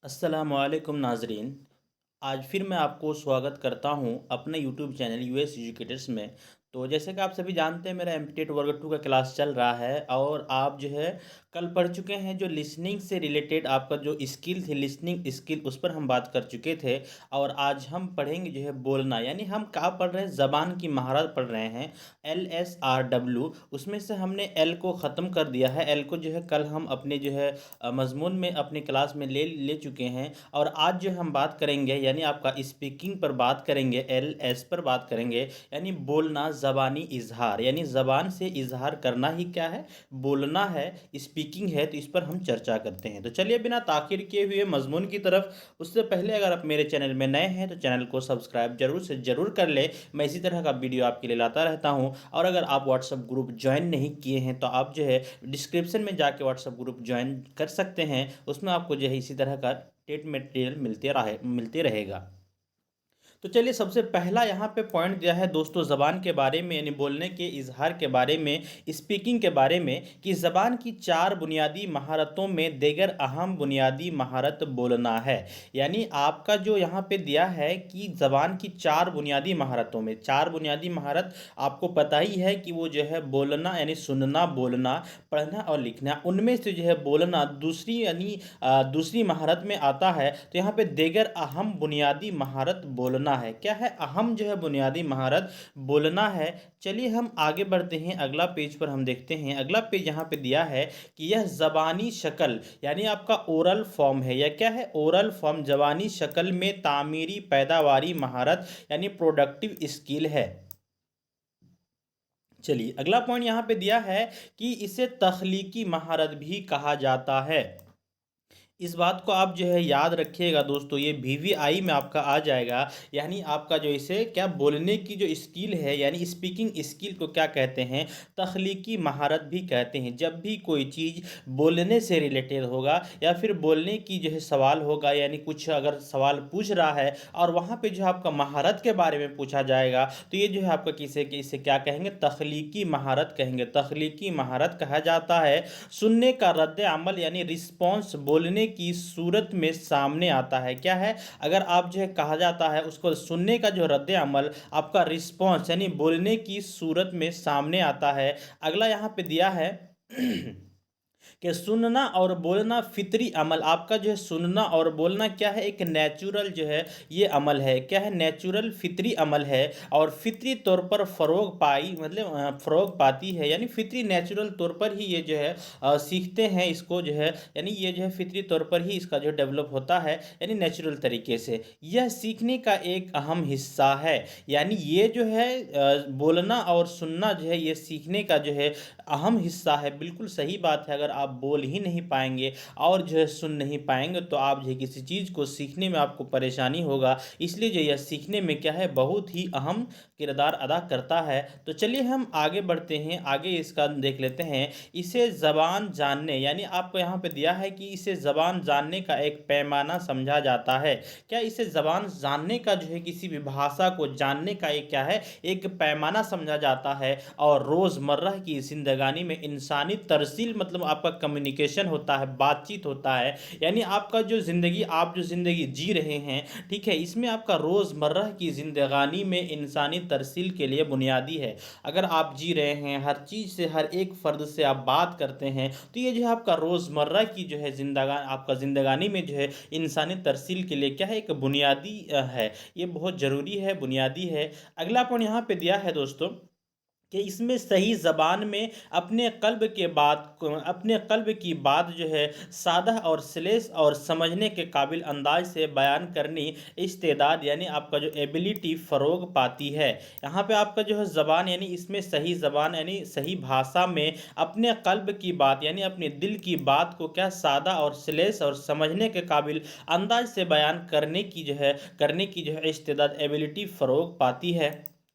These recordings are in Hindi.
अस्सलामुअलैकुम नाज़रीन। आज फिर मैं आपको स्वागत करता हूं अपने यूट्यूब चैनल यूएस एजुकेटर्स में। तो जैसे कि आप सभी जानते हैं मेरा एमपीटेट वर्ग 2 का क्लास चल रहा है और आप जो है कल पढ़ चुके हैं जो लिसनिंग से रिलेटेड आपका जो स्किल थी लिसनिंग स्किल उस पर हम बात कर चुके थे। और आज हम पढ़ेंगे जो है बोलना, यानी हम क्या पढ़ रहे हैं, ज़बान की महारत पढ़ रहे हैं। LSRW उसमें से हमने एल को ख़त्म कर दिया है। एल को जो है कल हम अपने जो है मज़मून में अपनी क्लास में ले ले चुके हैं। और आज जो हम बात करेंगे यानी आपका स्पीकिंग पर बात करेंगे, LS पर बात करेंगे, यानी बोलना, ज़बानी इजहार, यानी ज़बान से इजहार करना ही क्या है, बोलना है, स्पीकिंग है। तो इस पर हम चर्चा करते हैं। तो चलिए बिना ताख़ीर किए हुए मज़मून की तरफ। उससे पहले अगर आप मेरे चैनल में नए हैं तो चैनल को सब्सक्राइब जरूर से ज़रूर कर ले। मैं इसी तरह का वीडियो आपके लिए लाता रहता हूं। और अगर आप व्हाट्सअप ग्रुप ज्वाइन नहीं किए हैं तो आप जो है डिस्क्रिप्शन में जाके व्हाट्सअप ग्रुप ज्वाइन कर सकते हैं। उसमें आपको जो है इसी तरह का टेट मटेरियल मिलते रहेगा। तो चलिए सबसे पहला यहाँ पे पॉइंट दिया है दोस्तों ज़बान के बारे में, यानी बोलने के इजहार के बारे में, स्पीकिंग के बारे में, कि ज़बान की चार बुनियादी महारतों में देगर अहम बुनियादी महारत बोलना है। यानी आपका जो यहाँ पे दिया है कि ज़बान की चार बुनियादी महारतों में, चार बुनियादी महारत आपको पता ही है कि वो जो है बोलना, यानी सुनना, बोलना, पढ़ना और लिखना। उनमें से जो है बोलना दूसरी यानी दूसरी महारत में आता है। तो यहाँ पे देगर अहम बुनियादी महारत बोलना है। क्या है अहम जो है बुनियादी महारत, बोलना है। चलिए हम आगे बढ़ते हैं, अगला पेज पर हम देखते हैं। अगला पेज यहाँ पे दिया है कि यह ज़बानी शक्ल यानी आपका ओरल फॉर्म है। यह क्या है, ओरल फॉर्म, ज़बानी शक्ल में तामीरी पैदावारी महारत यानी प्रोडक्टिव स्किल है। चलिए अगला पॉइंट यहाँ पे दिया है कि इसे तख्लीकी महारत भी कहा जाता है। इस बात को आप जो है याद रखिएगा दोस्तों, ये VVI में आपका आ जाएगा। यानी आपका जो इसे क्या बोलने की जो स्किल है, यानी स्पीकिंग स्किल को क्या कहते हैं, तख्लीकी महारत भी कहते हैं। जब भी कोई चीज़ बोलने से रिलेटेड होगा या फिर बोलने की जो है सवाल होगा, यानी कुछ अगर सवाल पूछ रहा है और वहाँ पे जो है आपका महारत के बारे में पूछा जाएगा, तो ये जो है आपका किसे इसे क्या कहेंगे, तख्लीकी महारत कहेंगे। तख्लीकी महारत कहा जाता है। सुनने का रद्द अमल यानी रिस्पॉन्स बोलने की सूरत में सामने आता है। क्या है, अगर आप जो है कहा जाता है उसको सुनने का जो रद्द अमल आपका रिस्पॉन्स यानी बोलने की सूरत में सामने आता है। अगला यहाँ पे दिया है कि सुनना और बोलना फितरी अमल। आपका जो है सुनना और बोलना क्या है, एक नेचुरल जो है ये अमल है। क्या है, नेचुरल फितरी अमल है। और फितरी तौर पर फ़रोग पाई मतलब फ़रोग पाती है, यानी फितरी नेचुरल तौर पर ही ये जो है सीखते हैं इसको जो है, यानी ये जो है फितरी तौर पर ही इसका जो डेवलप होता है, यानी नेचुरल तरीके से। यह सीखने का एक अहम हिस्सा है। यानी ये जो है बोलना और सुनना जो है ये सीखने का जो है अहम हिस्सा है। बिल्कुल सही बात है। अगर आप बोल ही नहीं पाएंगे और जो है सुन नहीं पाएंगे तो आप जो है किसी चीज़ को सीखने में आपको परेशानी होगा। इसलिए जो यह सीखने में क्या है, बहुत ही अहम किरदार अदा करता है। तो चलिए हम आगे बढ़ते हैं, आगे इसका देख लेते हैं। इसे ज़बान जानने, यानी आपको यहाँ पे दिया है कि इसे ज़बान जानने का एक पैमाना समझा जाता है। क्या, इसे ज़बान जानने का जो है किसी भी भाषा को जानने का एक क्या है, एक पैमाना समझा जाता है। और रोज़मर्रा की ज़िंदगानी में इंसानी तरसील मतलब आपका कम्युनिकेशन होता है, बातचीत होता है। यानी आपका जो ज़िंदगी, आप जो ज़िंदगी जी रहे हैं, ठीक है, इसमें आपका रोज़मर्रा की ज़िंदगानी में इंसानी तरसील के लिए बुनियादी है। अगर आप जी रहे हैं, हर चीज़ से, हर एक फ़र्द से आप बात करते हैं, तो ये जो है आपका रोज़मर्रा की जो है आपका ज़िंदगानी में जो है इंसानी तरसील के लिए क्या है, एक बुनियादी है। ये बहुत ज़रूरी है, बुनियादी है। अगला पॉइंट यहाँ पे दिया है दोस्तों कि इसमें सही ज़बान में अपने क़ल्ब की बात जो है सादा और सलीस और समझने के काबिल अंदाज से बयान करनी इस्तेदाद, यानी आपका जो एबिलिटी फ़रोग पाती है। यहाँ पे आपका जो है ज़बान, यानी इसमें सही ज़बान यानी सही भाषा में अपने क़ल्ब की बात यानी अपने दिल की बात को क्या सादा और सलीस और समझने के काबिल अंदाज से बयान करने की जो है इस्तेदाद, एबिलिटी फ़रोग पाती है।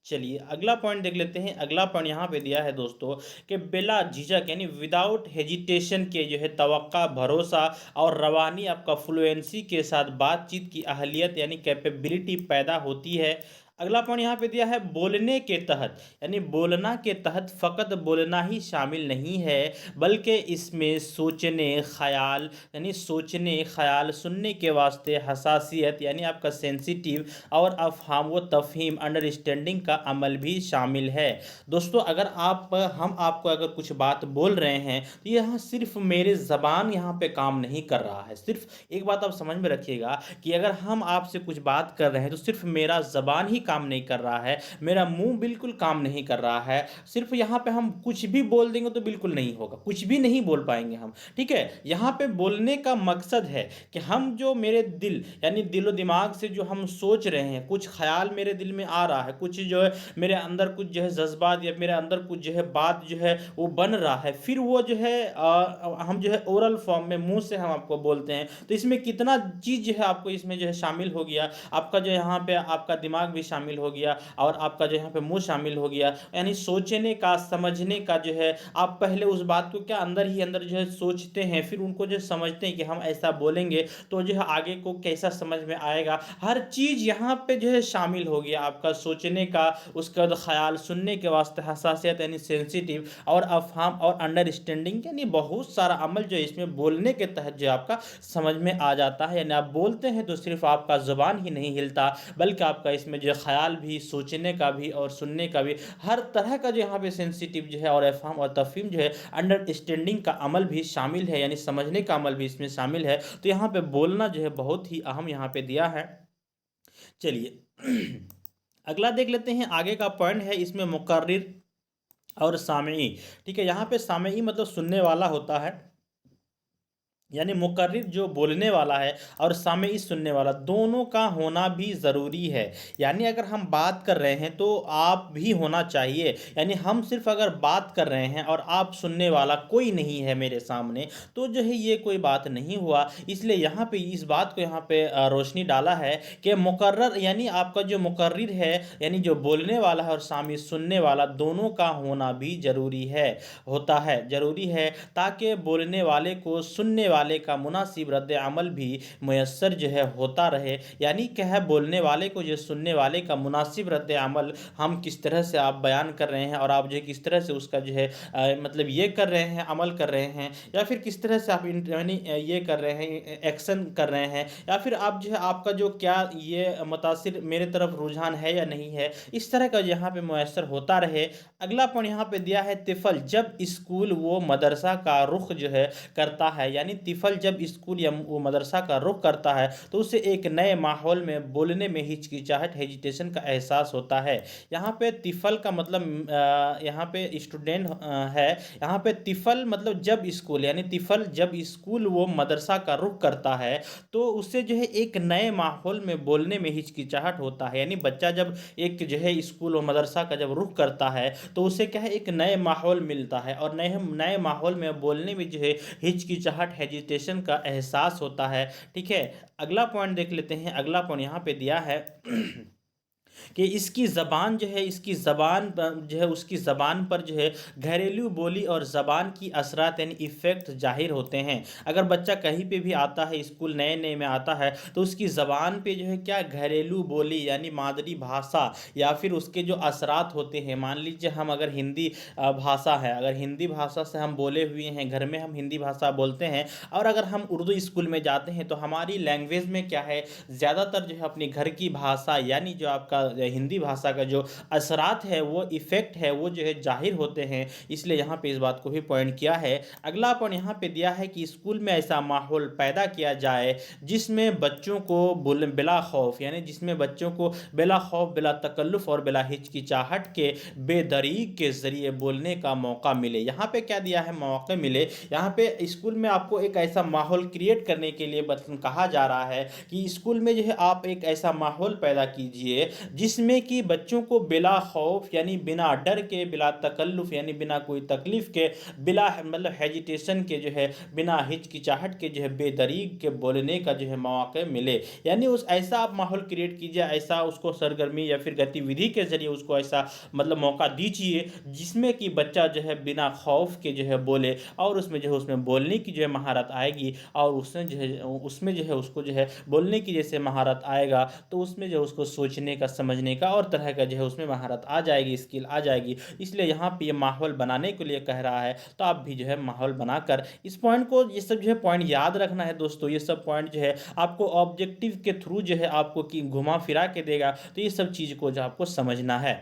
चलिए अगला पॉइंट देख लेते हैं। अगला पॉइंट यहाँ पे दिया है दोस्तों कि बिला झिझक यानी विदाउट हेजिटेशन के जो है तवक्का, भरोसा और रवानी आपका फ्लुएंसी के साथ बातचीत की अहलियत यानी कैपेबिलिटी पैदा होती है। अगला पॉइंट यहाँ पे दिया है बोलने के तहत, यानी बोलना के तहत फ़कत बोलना ही शामिल नहीं है, बल्कि इसमें सोचने, ख़याल यानी सोचने, ख़याल, सुनने के वास्ते हसासियत यानी आपका सेंसिटिव, और अफ़हाम व तफ़हीम अंडरस्टैंडिंग का अमल भी शामिल है। दोस्तों अगर हम आपको अगर कुछ बात बोल रहे हैं तो यहाँ सिर्फ मेरे ज़बान यहाँ पे काम नहीं कर रहा है। सिर्फ एक बात आप समझ में रखिएगा कि अगर हम आपसे कुछ बात कर रहे हैं तो सिर्फ मेरा ज़बान ही काम नहीं कर रहा है, मेरा मुंह बिल्कुल काम नहीं कर रहा है। सिर्फ यहाँ पे हम कुछ भी बोल देंगे तो बिल्कुल नहीं होगा, कुछ भी नहीं बोल पाएंगे हम। ठीक है, यहाँ पे बोलने का मकसद है कि हम जो मेरे दिल यानी दिलो दिमाग से जो हम सोच रहे हैं, कुछ ख्याल मेरे दिल में आ रहा है, कुछ जो है मेरे अंदर कुछ जो है जज्बात या मेरे अंदर कुछ जो है बात जो है वो बन रहा है, फिर वो जो है हम जो है ओरल फॉर्म में मुंह से हम आपको बोलते हैं। तो इसमें कितना चीज़ जो है आपको इसमें जो है शामिल हो गया, आपका जो यहाँ पे आपका दिमाग भी शामिल हो गया और आपका जो यहाँ पे मुंह शामिल हो गया, यानी सोचने का, समझने का जो है आप पहले उस बात को क्या अंदर ही अंदर जो है सोचते हैं, फिर उनको जो समझते हैं कि हम ऐसा बोलेंगे तो जो है आगे को कैसा समझ में आएगा। हर चीज़ यहाँ पे जो है शामिल हो गया, आपका सोचने का, उसके बाद ख्याल, सुनने के वास्ते हसासियत यानी सेंसिटिव, और अफहाम और अंडरस्टैंडिंग, यानी बहुत सारा अमल जो है इसमें बोलने के तहत जो आपका समझ में आ जाता है। यानी आप बोलते हैं तो सिर्फ आपका ज़ुबान ही नहीं हिलता, बल्कि आपका इसमें जो ख्याल भी, सोचने का भी और सुनने का भी, हर तरह का जो यहाँ पे सेंसिटिव जो है और अफहाम और तफहीम जो है अंडरस्टैंडिंग का अमल भी शामिल है, यानी समझने का अमल भी इसमें शामिल है। तो यहाँ पे बोलना जो है बहुत ही अहम यहाँ पे दिया है। चलिए अगला देख लेते हैं, आगे का पॉइंट है इसमें मुकर्रिर और सामई। ठीक है, यहाँ पे सामई मतलब सुनने वाला होता है, यानी मुकर्रिर जो बोलने वाला है और सामई सुनने वाला, दोनों का होना भी ज़रूरी है। यानी अगर हम बात कर रहे हैं तो आप भी होना चाहिए, यानी हम सिर्फ अगर बात कर रहे हैं और आप सुनने वाला कोई नहीं है मेरे सामने, तो जो है ये कोई बात नहीं हुआ। इसलिए यहाँ पे इस बात को यहाँ पे रोशनी डाला है कि मुकर्रर यानी आपका जो मुकर्रिर है, यानी जो बोलने वाला है और सामई सुनने वाला, दोनों का होना भी ज़रूरी है, होता है, ज़रूरी है, ताकि बोलने वाले को सुनने वाले का मुनासिब रद्द अमल भी मुयस्सर जो है होता रहे। यानी क्या है, बोलने वाले को जो सुनने वाले का मुनासिब रद्द अमल हम किस तरह से आप बयान कर रहे हैं और आप जो है किस तरह से उसका जो है मतलब ये कर रहे हैं, अमल कर रहे हैं, या फिर किस तरह से आप यानी ये कर रहे हैं, एक्शन कर रहे हैं, या फिर आप जो है आपका जो क्या ये मुतासिर मेरे तरफ रुझान है या नहीं है, इस तरह का यहाँ पे मुयस्सर होता रहे। अगला पॉइंट यहाँ पे दिया है तिफल जब स्कूल वो मदरसा का रुख जो है करता है, यानी तिफल जब स्कूल या वो मदरसा का रुख करता है तो उसे एक नए माहौल में बोलने में हिचकिचाहट, हेजिटेशन का एहसास होता है। यहाँ पे तिफल का मतलब यहाँ पे स्टूडेंट है, यहाँ पे तिफल मतलब जब स्कूल, यानी तिफल जब स्कूल वो मदरसा का रुख करता है तो उससे जो है एक नए माहौल में बोलने में हिचकिचाहट होता है। यानी बच्चा जब एक जो है स्कूल और मदरसा का जब रुख करता है तो उसे क्या है, एक नए माहौल मिलता है और नए नए माहौल में बोलने में जो है हिचकिचाहट, हेजिटेशन का एहसास होता है। ठीक है, अगला पॉइंट देख लेते हैं। अगला पॉइंट यहाँ पे दिया है कि इसकी ज़बान जो है, इसकी ज़बान जो है, उसकी ज़बान पर जो है घरेलू बोली और ज़बान की असरात यानी इफ़ेक्ट ज़ाहिर होते हैं। अगर बच्चा कहीं पे भी आता है, स्कूल नए नए में आता है, तो उसकी ज़बान पे जो है क्या, घरेलू बोली यानी मादरी भाषा या फिर उसके जो असरात होते हैं। मान लीजिए हम अगर हिंदी भाषा है, अगर हिंदी भाषा से हम बोले हुए हैं, घर में हम हिंदी भाषा बोलते हैं, और अगर हम उर्दू स्कूल में जाते हैं तो हमारी लैंग्वेज में क्या है, ज़्यादातर जो है अपनी घर की भाषा यानी जो आपका हिंदी भाषा का जो असरात है, वो इफ़ेक्ट है, वो जो है ज़ाहिर होते हैं। इसलिए यहाँ पे इस बात को भी पॉइंट किया है। अगला पॉइंट यहाँ पे दिया है कि स्कूल में ऐसा माहौल पैदा किया जाए जिसमें बच्चों को बिला खौफ, यानी जिसमें बच्चों को बिला खौफ, बिला तकल्लुफ़ और बिला हिचकिचाहट के बेदरीग के ज़रिए बोलने का मौका मिले। यहाँ पे क्या दिया है, मौके मिले। यहाँ पे स्कूल में आपको एक ऐसा माहौल क्रिएट करने के लिए कहा जा रहा है कि स्कूल में जो है आप एक ऐसा माहौल पैदा कीजिए जिसमें कि बच्चों को बिला खौफ यानी बिना डर के, बिला तकल्लुफ़ यानी बिना कोई तकलीफ़ के, बिला मतलब हेजिटेशन के जो है, बिना हिचकिचाहट के जो है बेदरीग के बोलने का जो है मौके मिले। यानी उस ऐसा आप माहौल क्रिएट कीजिए, ऐसा उसको सरगर्मी या फिर गतिविधि के ज़रिए उसको ऐसा मतलब मौका दीजिए जिसमें कि बच्चा जो है बिना खौफ के जो है बोले, और उसमें जो है उसमें बोलने की जो है महारत आएगी, और उसमें जो है उसको जो है बोलने की जैसे महारत आएगा तो उसमें जो उसको सोचने का, समझने का और तरह का जो है उसमें महारत आ जाएगी, स्किल आ जाएगी। इसलिए यहाँ पे ये माहौल बनाने के लिए कह रहा है, तो आप भी जो है माहौल बनाकर इस पॉइंट को, ये सब जो है पॉइंट याद रखना है दोस्तों। ये सब पॉइंट जो है आपको ऑब्जेक्टिव के थ्रू जो है आपको कि घुमा फिरा के देगा, तो ये सब चीज़ को जो आपको समझना है।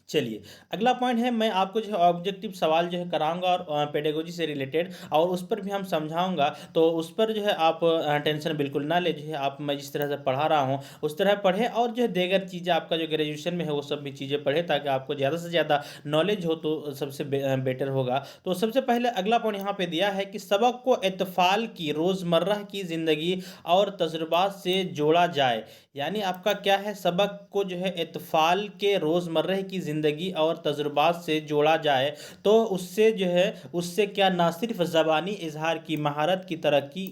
चलिए, अगला पॉइंट है, मैं आपको जो है ऑब्जेक्टिव सवाल जो है कराऊंगा और पेडागोजी से रिलेटेड, और उस पर भी हम समझाऊंगा। तो उस पर जो है आप टेंशन बिल्कुल ना ले, जो है आप, मैं जिस तरह से पढ़ा रहा हूँ उस तरह पढ़े, और जो है दीगर चीज़ें आपका जो ग्रेजुएशन में है वो सब भी चीज़ें पढ़े, ताकि आपको ज़्यादा से ज़्यादा नॉलेज हो, तो सबसे बेटर होगा। तो सबसे पहले अगला पॉइंट यहाँ पे दिया है कि सबक को एतफाल की रोज़मर्रा की ज़िंदगी और तजुर्बात से जोड़ा जाए। यानी आपका क्या है, सबक को जो है इत्फाल के रोज़मर्रा की ज़िंदगी और तजुर्बात से जोड़ा जाए, तो उससे जो है, उससे क्या, ना सिर्फ ज़बानी इजहार की महारत की तरक्की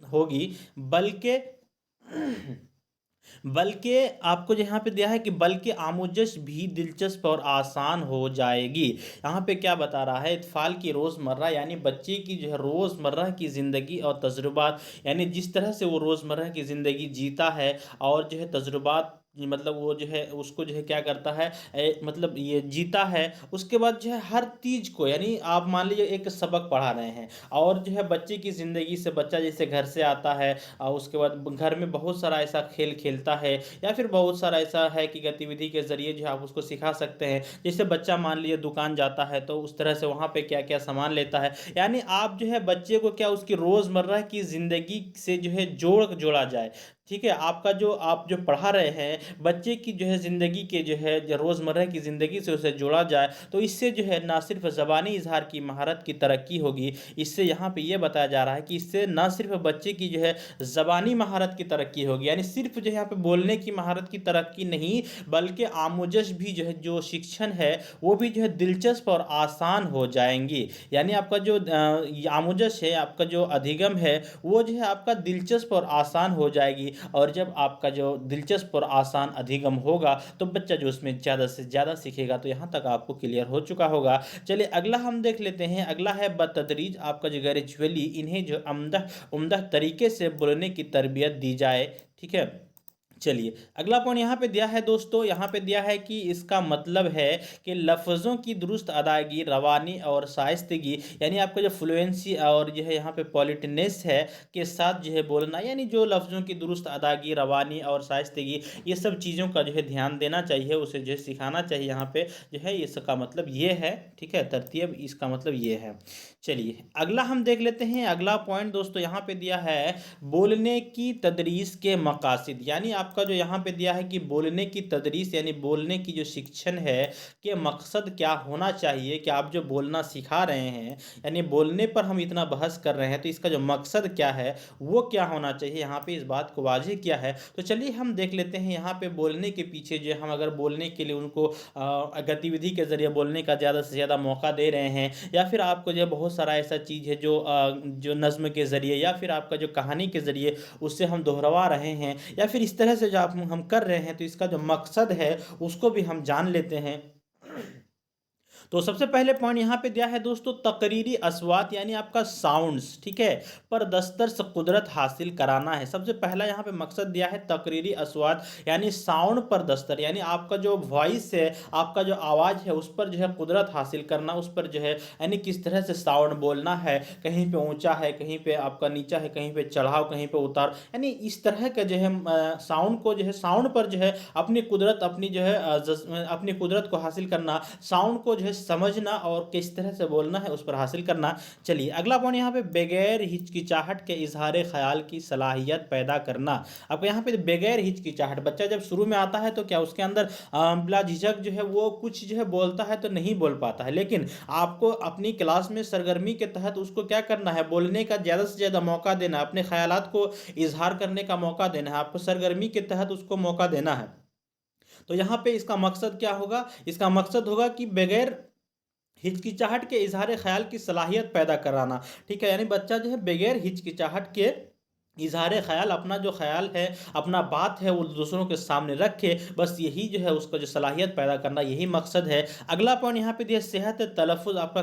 होगी, बल्कि बल्कि आपको यहाँ पे दिया है कि बल्कि आमुजश भी दिलचस्प और आसान हो जाएगी। यहाँ पे क्या बता रहा है, इत्फाल की रोज़मर्रा यानी बच्चे की जो है रोज़मर्रा की ज़िंदगी और तजुर्बात, यानी जिस तरह से वो रोज़मर्रा की ज़िंदगी जीता है और जो है तजुर्बात, मतलब वो जो है उसको जो है क्या करता है, मतलब ये जीता है, उसके बाद जो है हर चीज़ को, यानी आप मान लीजिए एक सबक पढ़ा रहे हैं, और जो है बच्चे की ज़िंदगी से, बच्चा जैसे घर से आता है और उसके बाद घर में बहुत सारा ऐसा खेल खेलता है, या फिर बहुत सारा ऐसा है कि गतिविधि के ज़रिए जो है आप उसको सिखा सकते हैं। जैसे बच्चा मान लीजिए दुकान जाता है, तो उस तरह से वहाँ पे क्या क्या सामान लेता है, यानी आप जो है बच्चे को क्या, उसकी रोज़मर्रा की ज़िंदगी से जो है जोड़ा जाए। ठीक है, आपका जो, आप जो पढ़ा रहे हैं बच्चे की जो है ज़िंदगी के जो है रोज़मर्रा की ज़िंदगी से उसे जोड़ा जाए, तो इससे जो है ना सिर्फ ज़बानी इजहार की महारत की तरक्की होगी, इससे यहाँ पे ये बताया जा रहा है कि इससे ना सिर्फ बच्चे की जो है ज़बानी महारत की तरक्की होगी, यानी सिर्फ जो है यहाँ पे बोलने की महारत की तरक्की नहीं, बल्कि आमुजश भी जो है, जो शिक्षण है वो भी जो है दिलचस्प और आसान हो जाएंगी। यानी आपका जो आमुजश है, आपका जो अधिगम है, वो जो है आपका दिलचस्प और आसान हो जाएगी, और जब आपका जो दिलचस्प और आसान अधिगम होगा, तो बच्चा जो उसमें ज़्यादा से ज़्यादा सीखेगा। तो यहाँ तक आपको क्लियर हो चुका होगा। चलिए अगला हम देख लेते हैं। अगला है बतदरीज आपका जो ग्रेजुअली इन्हें जो उम्दा उम्दा तरीके से बोलने की तरबियत दी जाए। ठीक है, चलिए अगला पॉइंट यहाँ पे दिया है दोस्तों, यहाँ पे दिया है कि इसका मतलब है कि लफ्ज़ों की दुरुस्त अदायगी, रवानी और शाइस्तगी, यानी आपका जो फ्लुएंसी और जो है यहाँ पे पॉलिटनेस है के साथ जो है बोलना, यानी जो लफ्ज़ों की दुरुस्त अदायगी, रवानी और शाइस्तगी, ये सब चीज़ों का जो है ध्यान देना चाहिए, उसे जो है सिखाना चाहिए। यहाँ पे जो है इसका मतलब ये है, ठीक है, तरतीब इसका मतलब ये है। चलिए अगला हम देख लेते हैं। अगला पॉइंट दोस्तों यहाँ पे दिया है बोलने की तदरीस के मकासद, यानी आपका जो यहाँ पे दिया है कि बोलने की तदरीस यानी बोलने की जो शिक्षण है के मकसद क्या होना चाहिए, कि आप जो बोलना सिखा रहे हैं, यानी बोलने पर हम इतना बहस कर रहे हैं, तो इसका जो मकसद क्या है वो क्या होना चाहिए, यहाँ पे इस बात को वाज़ेह किया है। तो चलिए हम देख लेते हैं यहाँ पे बोलने के पीछे जो हम अगर बोलने के लिए उनको गतिविधि के ज़रिए बोलने का ज़्यादा से ज़्यादा मौका दे रहे हैं, या फिर आपको जो है बहुत सारा ऐसा चीज़ है जो नज़्म के ज़रिए या फिर आपका जो कहानी के ज़रिए उससे हम दोहरवा रहे हैं, या फिर इस तरह से जो आप हम कर रहे हैं, तो इसका जो मकसद है उसको भी हम जान लेते हैं। तो सबसे पहले पॉइंट यहाँ पे दिया है दोस्तों तकरीरी अस्वात, यानी आपका साउंड्स, ठीक है, पर दस्तरस कुदरत हासिल कराना है। सबसे पहला यहाँ पे मकसद दिया है तकरीरी अस्वात, यानी साउंड पर दस्तर, यानी आपका जो वॉइस है, आपका जो आवाज़ है, उस पर जो है कुदरत हासिल करना, उस पर जो है यानी किस तरह से साउंड बोलना है, कहीं पे ऊंचा है, कहीं पे आपका नीचा है, कहीं पे चढ़ाव, कहीं पे उतार, यानी इस तरह का जो है साउंड को जो है, साउंड पर जो है अपनी कुदरत, अपनी जो है अपनी कुदरत को हासिल करना, साउंड को जो है समझना और किस तरह से बोलना है उस पर हासिल करना। चलिए अगला पॉइंट यहाँ पे बगैर हिचकिचाहट के इजहार ख्याल की सलाहियत पैदा करना। आपको यहाँ पे बगैर हिचकिचाहट, बच्चा जब शुरू में आता है तो क्या उसके अंदर बिला झिझक जो है वो कुछ जो है बोलता है तो नहीं बोल पाता है, लेकिन आपको अपनी क्लास में सरगर्मी के तहत उसको क्या करना है, बोलने का ज़्यादा से ज़्यादा मौका देना, अपने ख्यालात को इजहार करने का मौका देना है, आपको सरगर्मी के तहत उसको मौका देना है। तो यहाँ पे इसका मकसद क्या होगा, इसका मकसद होगा कि बगैर हिचकिचाहट के इजहार ख्याल की सलाहियत पैदा कराना। ठीक है, यानी बच्चा जो है बगैर हिचकिचाहट के इज़हार ख़याल, अपना जो ख़याल है, अपना बात है, वो दूसरों के सामने रखे, बस यही जो है उसका जो सलाहियत पैदा करना, यही मकसद है। अगला पॉइंट यहाँ पे दिया सेहत तलफ़्फ़ुज़, आपका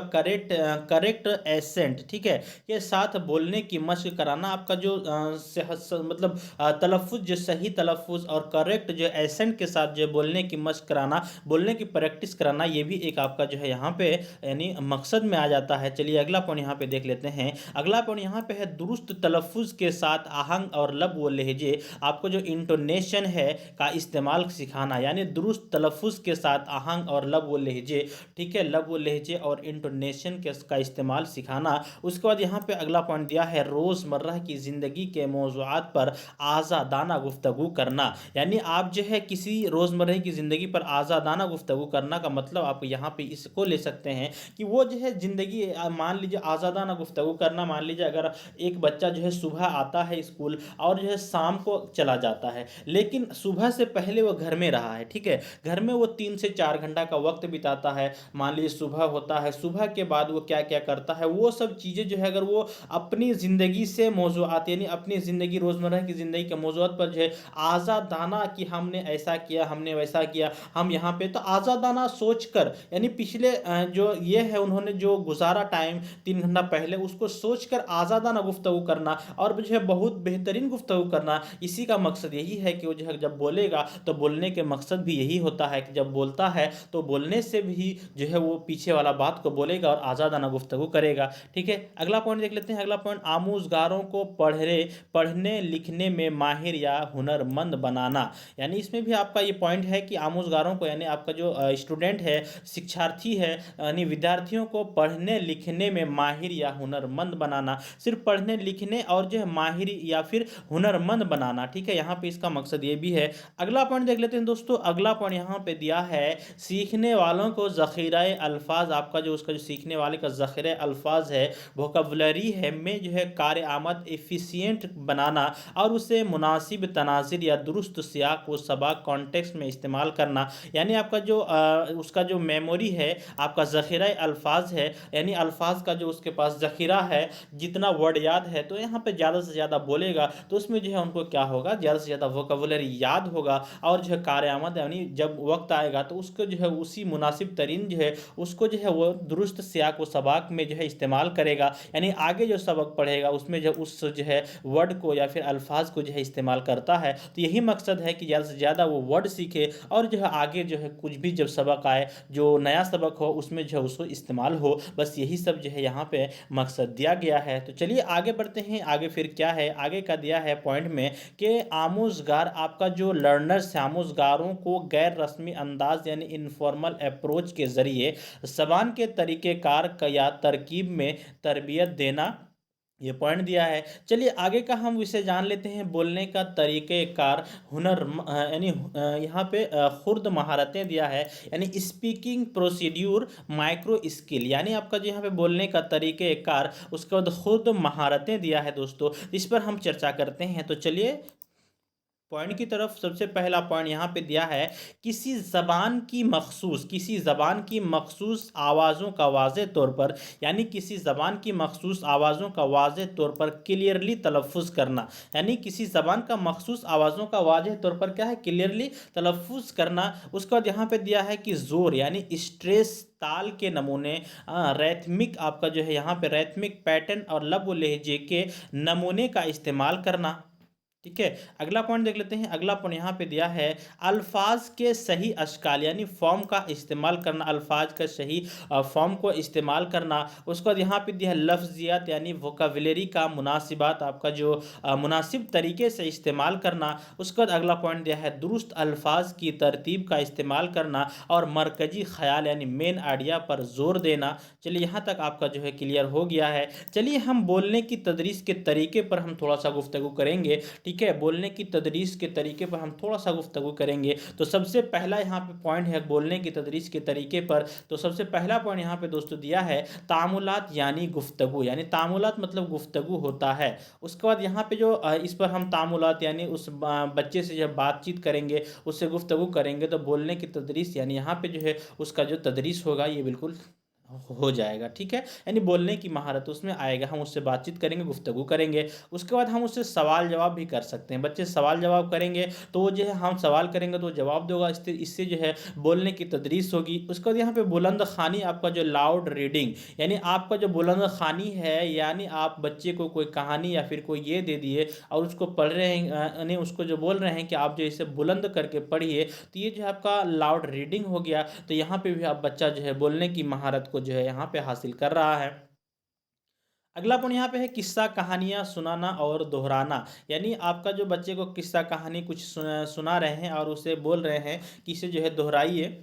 करेक्ट एसेंट, ठीक है? के साथ बोलने की मशक कराना, आपका जो सेहत मतलब तलफ़्फ़ुज़, जो सही तलफ़्फ़ुज़ और करेक्ट जो एसेंट के साथ जो बोलने की मशक कराना, बोलने की प्रैक्टिस कराना, ये भी एक आपका जो है यहाँ पे यानी मकसद में आ जाता है। चलिए अगला पॉइंट यहाँ पे देख लेते हैं। अगला पॉइंट यहाँ पे है दुरुस्त तलफ़्फ़ुज़ के साथ आहंग और लब व लहजे, आपको जो इंटोनेशन है का इस्तेमाल सिखाना, यानी दुरुस्त तलफ़्फ़ुज़ के साथ आहंग और लब व लहजे, ठीक है? लब व लहजे और इंटोनेशन के का इस्तेमाल सिखाना। उसके बाद यहाँ पे अगला पॉइंट दिया है रोज़मर्रा की ज़िंदगी के मौज़ूआत पर आज़ादाना गुफ्तगू करना, यानी आप जो है किसी रोज़मर्रा की ज़िंदगी पर आज़ादाना गुफ्तगू करना का मतलब आप यहाँ पे इसको ले सकते हैं कि वो जो है ज़िंदगी, मान लीजिए आज़ादाना गुफ्तगू करना, मान लीजिए अगर एक बच्चा जो है सुबह आता है स्कूल और जो है शाम को चला जाता है, लेकिन सुबह से पहले वो घर में रहा है, ठीक है? घर में वो 3 से 4 घंटा का वक्त बिताता है। मान लीजिए सुबह होता है, सुबह के बाद वो क्या क्या करता है, वो सब चीज़ें जो है अगर वो अपनी ज़िंदगी से मौज़ूआत, यानी अपनी ज़िंदगी रोज़मर्रा की ज़िंदगी के मौज़ूआत पर जो है आज़ादाना कि हमने ऐसा किया, हमने वैसा किया, हम यहाँ पे तो आज़ादाना सोच कर, यानी पिछले जो ये है उन्होंने जो गुजारा टाइम 3 घंटा पहले, उसको सोच कर आज़ादाना गुफ्तगू करना और जो है बहुत बेहतरीन गुफ्तगू करना, इसी का मकसद यही है कि वो जो है जब बोलेगा तो बोलने के मकसद भी यही होता है कि जब बोलता है तो बोलने से भी जो है वो पीछे वाला बात को बोलेगा और आज़ादाना गुफ्तगू करेगा, ठीक है? अगला पॉइंट देख लेते हैं। अगला पॉइंट आमूज़गारों को पढ़ने लिखने में माहिर या हुनरमंद बनाना, यानी इसमें भी आपका ये पॉइंट है कि आमूज़गारों को, यानी आपका जो स्टूडेंट है, शिक्षार्थी है, यानी विद्यार्थियों को पढ़ने लिखने में माहिर या हुनरमंद बनाना, सिर्फ पढ़ने लिखने और जो है माहिर या फिर हुनरमंद बनाना, ठीक है? यहाँ पे इसका मकसद ये भी है। अगला पॉइंट देख लेते हैं दोस्तों। अगला पॉइंट यहाँ पे दिया है सीखने वालों को ज़ख़ीरा अल्फाज, आपका जो उसका जो सीखने वाले का ज़ख़ीरा अल्फाज है, वोकैबुलरी है, में जो है कार आमद एफिशिएंट बनाना और उसे मुनासिब तनाज़िर या दुरुस्त सियाक व सबाक कॉन्टेक्स्ट में इस्तेमाल करना, यानी आपका जो उसका जो मेमोरी है, आपका ज़ख़ीरा अल्फाज है, यानी अल्फाज का जो उसके पास ज़ख़ीरा है, जितना वर्ड याद है, तो यहाँ पे ज़्यादा से ज़्यादा बोलेगा तो उसमें जो है उनको क्या होगा, ज़्यादा से ज़्यादा वोकैबुलरी याद होगा और जो है कार आमद, यानी जब वक्त आएगा तो उसको जो है उसी मुनासिब तरीन जो है उसको जो है वो दुरुस्त सियाक व सबाक में जो है इस्तेमाल करेगा, यानी आगे जो सबक पढ़ेगा उसमें जो उस जो है वर्ड को या फिर अल्फाज को जो है इस्तेमाल करता है। तो यही मकसद है कि ज़्यादा से ज़्यादा वो वर्ड सीखे और जो है आगे जो है कुछ भी जब सबक आए, जो नया सबक हो, उसमें जो है उसको इस्तेमाल हो, बस यही सब जो है यहाँ पे मकसद दिया गया है। तो चलिए आगे बढ़ते हैं। आगे फिर क्या है, आगे का दिया है पॉइंट में कि आमोज़गार, आपका जो लर्नर्स है, आमोज़गारों को गैर रस्मी अंदाज यानी इनफॉर्मल अप्रोच के ज़रिए ज़बान के तरीक़ेकार या तरकीब में तरबियत देना, ये पॉइंट दिया है। चलिए आगे का हम विषय जान लेते हैं। बोलने का तरीक़ेकार, यानी यहाँ पे खुर्द महारतें दिया है, यानी स्पीकिंग प्रोसीड्यूर, माइक्रो स्किल, यानी आपका जो यहाँ पे बोलने का तरीक़ेकार, उसके बाद खुर्द महारतें दिया है दोस्तों, इस पर हम चर्चा करते हैं। तो चलिए पॉइंट की तरफ। सबसे पहला पॉइंट यहाँ पे दिया है किसी ज़बान की मखसूस आवाज़ों का वाज़े तौर पर, यानी किसी ज़बान की मखसूस आवाज़ों का वाज़े तौर पर क्लियरली तलफ़्फ़ुज़ करना, यानी किसी ज़बान का मखसूस आवाज़ों का वाज़े तौर पर क्या है, क्लियरली तलफ़्फ़ुज़ करना। उसके बाद यहाँ पे दिया है कि ज़ोर, यानी स्ट्रेस, ताल के नमूने, रैथमिक, आपका जो है यहाँ पे रैथमिक पैटर्न और लब व लहजे के नमूने का इस्तेमाल करना, ठीक है? अगला पॉइंट देख लेते हैं। अगला पॉइंट यहाँ पे दिया है अल्फाज के सही अशकाल, यानी फॉर्म का इस्तेमाल करना, अल्फाज का सही फॉर्म को इस्तेमाल करना। उसके बाद यहाँ पे दिया है लफ्ज़ियात, यानी वोकैबुलरी का मुनासिबात, आपका जो मुनासिब तरीके से इस्तेमाल करना। उसके बाद अगला पॉइंट दिया है दुरुस्त अल्फाज की तरतीब का इस्तेमाल करना और मरकजी ख्याल, यानी मेन आइडिया पर जोर देना। चलिए यहाँ तक आपका जो है क्लियर हो गया है। चलिए हम बोलने की तदरीस के तरीके पर हम थोड़ा सा गुफ्तगू करेंगे, ठीक है? बोलने की तदरीस के तरीके पर हम थोड़ा सा गुफ्तगू करेंगे। तो सबसे पहला यहाँ पे पॉइंट है बोलने की तदरीस के तरीके पर। तो सबसे पहला पॉइंट यहाँ पे दोस्तों दिया है तामुलात, यानी गुफ्तगू, यानी तामुलात मतलब गुफ्तगू होता है। उसके बाद यहाँ पे जो इस पर हम तामुलात यानी उस बच्चे से जब बातचीत करेंगे, उससे गुफ्तगू करेंगे, तो बोलने की तदरीस यानी यहाँ पे जो है उसका जो तदरीस होगा ये बिल्कुल हो जाएगा, ठीक है। यानी बोलने की महारत उसमें आएगा, हम उससे बातचीत करेंगे, गुफ्तगू करेंगे। उसके बाद हम उससे सवाल जवाब भी कर सकते हैं। बच्चे सवाल जवाब करेंगे तो वो जो है, हम सवाल करेंगे तो वो जवाब देगा, इससे इससे जो है बोलने की तदरीस होगी। उसके बाद यहाँ पे बुलंद ख़ानी, आपका जो लाउड रीडिंग, यानी आपका जो बुलंद ख़ानी है, यानी आप बच्चे को कोई कहानी या फिर कोई ये दे दिए और उसको पढ़ रहे हैं, यानी उसको जो बोल रहे हैं कि आप जो इसे बुलंद करके पढ़िए, तो ये जो है आपका लाउड रीडिंग हो गया। तो यहाँ पे भी आप बच्चा जो है बोलने की महारत को जो है यहाँ पे हासिल कर रहा है। अगला पॉइंट यहाँ पे है किस्सा कहानियाँ सुनाना और दोहराना। यानी आपका जो बच्चे को किस्सा कहानी कुछ सुना रहे हैं और उसे बोल रहे हैं कि इसे जो है दोहराइए,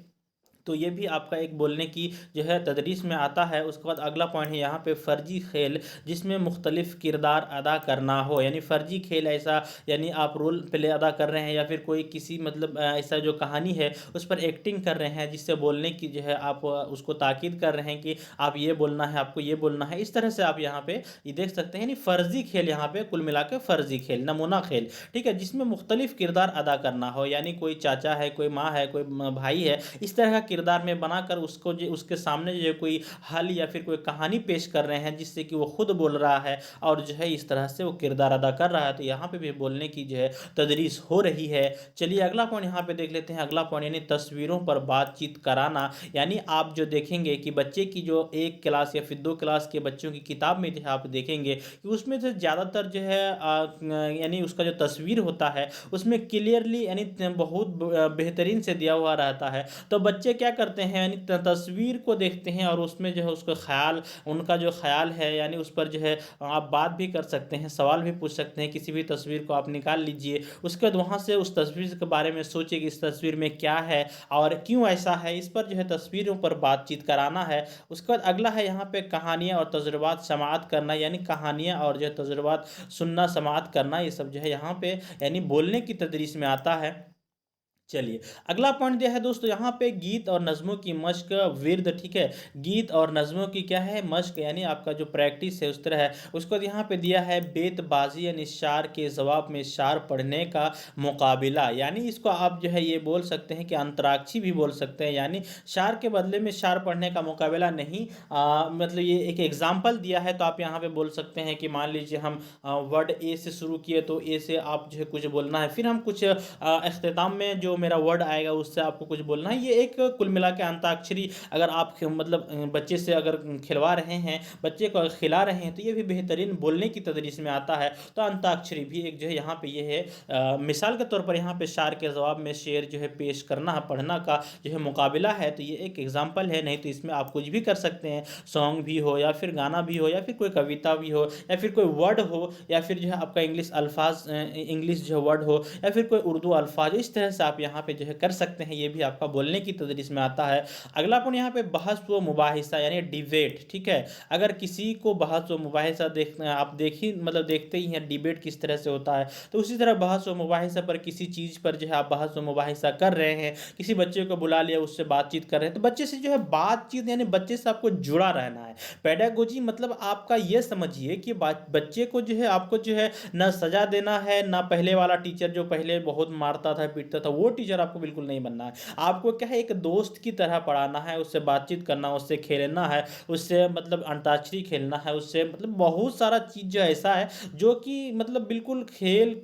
तो ये भी आपका एक बोलने की जो है तदरीस में आता है। उसके बाद अगला पॉइंट है यहाँ पे फ़र्जी खेल, जिसमें मुख्तलिफ किरदार अदा करना हो। यानी फ़र्जी खेल ऐसा, यानी आप रोल प्ले अदा कर रहे हैं या फिर कोई किसी मतलब ऐसा जो कहानी है उस पर एक्टिंग कर रहे हैं, जिससे बोलने की जो है आप उसको ताकीद कर रहे हैं कि आप ये बोलना है, आपको ये बोलना है। इस तरह से आप यहाँ पे ये देख सकते हैं। यानी फ़र्जी खेल, यहाँ पे कुल मिला के फ़र्जी खेल, नमूना खेल, ठीक है, जिसमें मुख्तलिफ किरदार अदा करना हो। यानी कोई चाचा है, कोई माँ है, कोई भाई है, इस तरह का किरदार में बनाकर उसको जो उसके सामने जो है कोई हल या फिर कोई कहानी पेश कर रहे हैं, जिससे कि वो खुद बोल रहा है और जो है इस तरह से वो किरदार अदा कर रहा है। तो यहाँ पे भी बोलने की जो है तदरीस हो रही है। चलिए अगला पॉइंट यहाँ पे देख लेते हैं। अगला पॉइंट यानी तस्वीरों पर बातचीत कराना। यानी आप जो देखेंगे कि बच्चे की जो 1 क्लास या फिर 2 क्लास के बच्चों की किताब में जो है आप देखेंगे कि उसमें से ज़्यादातर जो है यानी उसका जो तस्वीर होता है उसमें क्लियरली यानी बहुत बेहतरीन से दिया हुआ रहता है। तो बच्चे क्या करते हैं, यानी तस्वीर को देखते हैं और उसमें जो है उसका ख्याल, उनका जो ख्याल है, यानी उस पर जो है आप बात भी कर सकते हैं, सवाल भी पूछ सकते हैं। किसी भी तस्वीर को आप निकाल लीजिए, उसके बाद वहाँ से उस तस्वीर के बारे में सोचिए कि इस तस्वीर में क्या है और क्यों ऐसा है, इस पर जो है तस्वीरों पर बातचीत कराना है। उसके बाद अगला है यहाँ पे कहानियाँ और तजुर्बात समाअत करना। यानी कहानियाँ और जो है तजुर्बात सुनना, समाअत करना, ये सब जो है यहाँ पे यानी बोलने की तदरीस में आता है। चलिए अगला पॉइंट दिया है दोस्तों यहाँ पे गीत और नज़्मों की मश्क विर्द, ठीक है। गीत और नज़्मों की क्या है, मश्क, यानी आपका जो प्रैक्टिस है उस तरह है। उसको यहाँ पे दिया है बेतबाजी, यानी शार के जवाब में शार पढ़ने का मुकाबला। यानी इसको आप जो है ये बोल सकते हैं कि अंतराक्षी भी बोल सकते हैं। यानी शार के बदले में शार पढ़ने का मुकाबला नहीं, मतलब ये एक एग्जाम्पल दिया है। तो आप यहाँ पे बोल सकते हैं कि मान लीजिए हम वर्ड ए से शुरू किए, तो ए से आप जो है कुछ बोलना है, फिर हम कुछ अख्ताम में जो मेरा वर्ड आएगा उससे आपको कुछ बोलना है। ये एक कुल मिला के अंताक्षरी, अगर आप मतलब बच्चे से अगर खिलवा रहे हैं, बच्चे को अगर खिला रहे हैं, तो ये भी बेहतरीन बोलने की तदरीस में आता है। तो अंताक्षरी भी एक जो है यहाँ पे ये है मिसाल के तौर पर यहाँ पे शार के जवाब में शेर जो है पेश करना, पढ़ना का जो है मुकाबला है। तो ये एक एग्जाम्पल है, नहीं तो इसमें आप कुछ भी कर सकते हैं, सॉन्ग भी हो या फिर गाना भी हो या फिर कोई कविता भी हो या फिर कोई वर्ड हो या फिर जो है आपका इंग्लिश अल्फाज, इंग्लिश जो वर्ड हो या फिर कोई उर्दू अल्फाज। इस तरह से आप यहाँ पे जो है कर सकते हैं। ये भी आपका बोलने की तदरीस में आता है। अगला पॉइंट यहाँ पे बहस व मुबाहिसा, यानी डिबेट, ठीक है। अगर किसी को बहस व मुबाहिसा आप देखी मतलब देखते ही हैं डिबेट किस तरह से होता है, तो उसी तरह बहस व मुबाहिसा पर, किसी चीज़ पर जो है आप बहस व मुबाहिसा कर रहे हैं, किसी बच्चे को बुला लिया, उससे बातचीत कर रहे हैं, तो बच्चे से जो है बातचीत, यानी बच्चे से आपको जुड़ा रहना है। पेडागोजी मतलब आपका ये समझिए कि बच्चे को जो है आपको जो है ना सजा देना है, ना पहले वाला टीचर जो पहले बहुत मारता था पीटता था वो टीचर आपको बिल्कुल नहीं बनना है। आपको क्या है, एक दोस्त की तरह पढ़ाना है, उससे बातचीत करना, उससे खेलना है, उससे मतलब अंताक्षरी खेलना है, उससे मतलब बहुत सारा चीज़ जो ऐसा है जो कि मतलब बिल्कुल खेल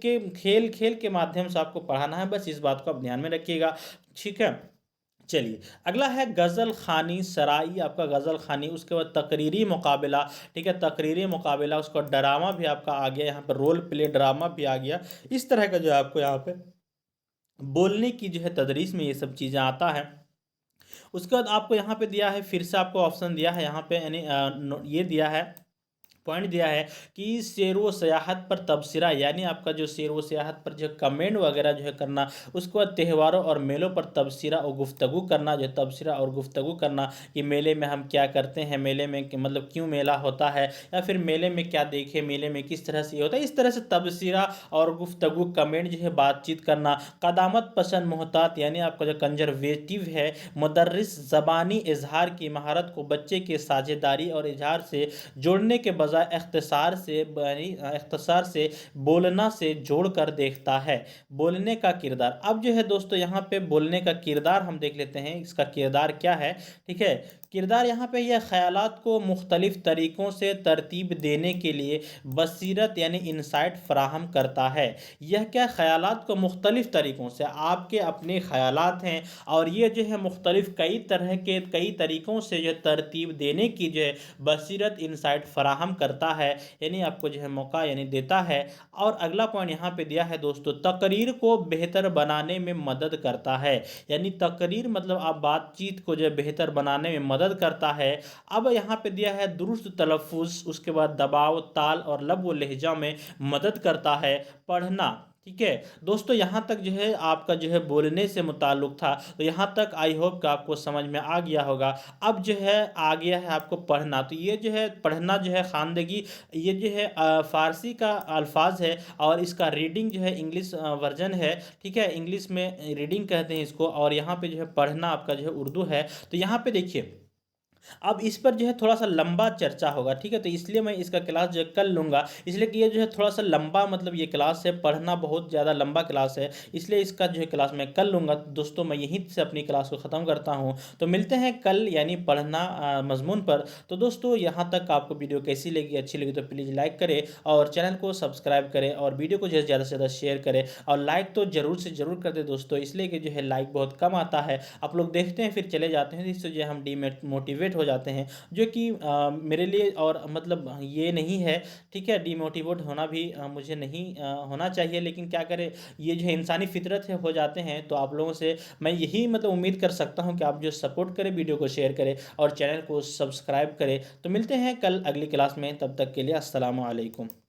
खेल के माध्यम से आपको पढ़ाना है। बस इस बात को आप ध्यान में रखिएगा, ठीक है। चलिए अगला है गज़ल खानी सराई, आपका गज़ल खानी। उसके बाद तकरीरी मुकाबला, ठीक है, तकरीरी मुकाबला। उसका ड्रामा भी आपका आ गया, यहाँ पर रोल प्ले ड्रामा भी आ गया। इस तरह का जो है आपको यहाँ पे बोलने की जो है तदरीस में ये सब चीज़ें आता है। उसके बाद आपको यहाँ पे दिया है, फिर से आपको ऑप्शन दिया है यहाँ पे, यानी ये दिया है, पॉइंट दिया है कि शेर व सयाहत पर तबसरा, यानी आपका जो शेर व सयाहत पर जो कमेंट वगैरह जो है करना। उसके बाद त्योहारों और मेलों पर तबसरा और गुफ्तगू करना, जो तबसरा और गुफ्तगू करना कि मेले में हम क्या करते हैं, मेले में मतलब क्यों मेला होता है, या फिर मेले में क्या देखे, मेले में किस तरह से होता है। इस तरह से तबसरा और गुफ्तगू कमेंट जो है बातचीत करना। कदामत पसंद मोहतात, यानी आपका जो कंजर्वेटिव है, मुदर्रिस ज़बानी इजहार की महारत को बच्चे के साझेदारी और इजहार से जोड़ने के बजाय इख्तिसार से बोलना से जोड़कर देखता है। बोलने का किरदार, अब जो है दोस्तों यहाँ पे बोलने का किरदार हम देख लेते हैं, इसका किरदार क्या है, ठीक है। किरदार यहाँ पे यह ख़यालात को मुख्तलिफ़ तरीक़ों से तरतीब देने के लिए बसीरत यानी इंसाइट फ़राहम करता है। यह क्या ख़यालात को मुख्तलिफ़ तरीक़ों से, आपके अपने ख़यालात हैं और ये जो है मुख्तलिफ़ कई तरह के कई तरीक़ों से जो तरतीब देने की जो है बसीरत इंसाइट फ़राहम करता है, यानी आपको जो है मौका यानी देता है। और अगला पॉइंट यहाँ पे दिया है दोस्तों, तकरीर को बेहतर बनाने में मदद करता है। यानी तकरीर मतलब आप बातचीत को जो है बेहतर बनाने में मदद करता है। अब यहाँ पे दिया है दुरुस्त तलफ़ुज़, उसके बाद दबाव, ताल और लब व लहजा में मदद करता है। पढ़ना, ठीक है दोस्तों, यहाँ तक जो है आपका जो है बोलने से मुताल्लुक था, तो यहाँ तक आई होप कि आपको समझ में आ गया होगा। अब जो है आ गया है आपको पढ़ना, तो ये जो है पढ़ना जो है ख़वानदगी, ये जो है फ़ारसी का अल्फाज है और इसका रीडिंग जो है इंग्लिश वर्जन है, ठीक है, इंग्लिश में रीडिंग कहते हैं इसको, और यहाँ पे जो है पढ़ना आपका जो है उर्दू है। तो यहाँ पे देखिए, अब इस पर जो है थोड़ा-सा लंबा चर्चा होगा, ठीक है? तो इसलिए मैं इसका क्लास जो है कल लूँगा, इसलिए कि ये जो है थोड़ा-सा लंबा मतलब ये क्लास है, पढ़ना बहुत ज़्यादा लंबा क्लास है, इसलिए इसका जो है क्लास मैं कल लूँगा। तो दोस्तों मैं यहीं से अपनी क्लास को ख़त्म करता हूँ, तो मिलते हैं कल यानी पढ़ना मज़मून पर। तो दोस्तों यहाँ तक आपको वीडियो कैसी लगी? अच्छी लगी तो प्लीज़ लाइक करें और चैनल को सब्सक्राइब करें और वीडियो को जो है ज़्यादा से ज़्यादा शेयर करें और लाइक तो ज़रूर से ज़रूर कर दें दोस्तों, इसलिए कि जो है लाइक बहुत कम आता है, आप लोग देखते हैं फिर चले जाते हैं, इससे जो है हम मोटिवेट हो जाते हैं, जो कि मेरे लिए और मतलब ये नहीं है, ठीक है, डिमोटिवेट होना भी मुझे नहीं होना चाहिए, लेकिन क्या करें, ये जो है इंसानी फितरत है, हो जाते हैं। तो आप लोगों से मैं यही मतलब उम्मीद कर सकता हूँ कि आप जो सपोर्ट करें, वीडियो को शेयर करें और चैनल को सब्सक्राइब करें। तो मिलते हैं कल अगली क्लास में, तब तक के लिए अस्सलामु अलैकुम।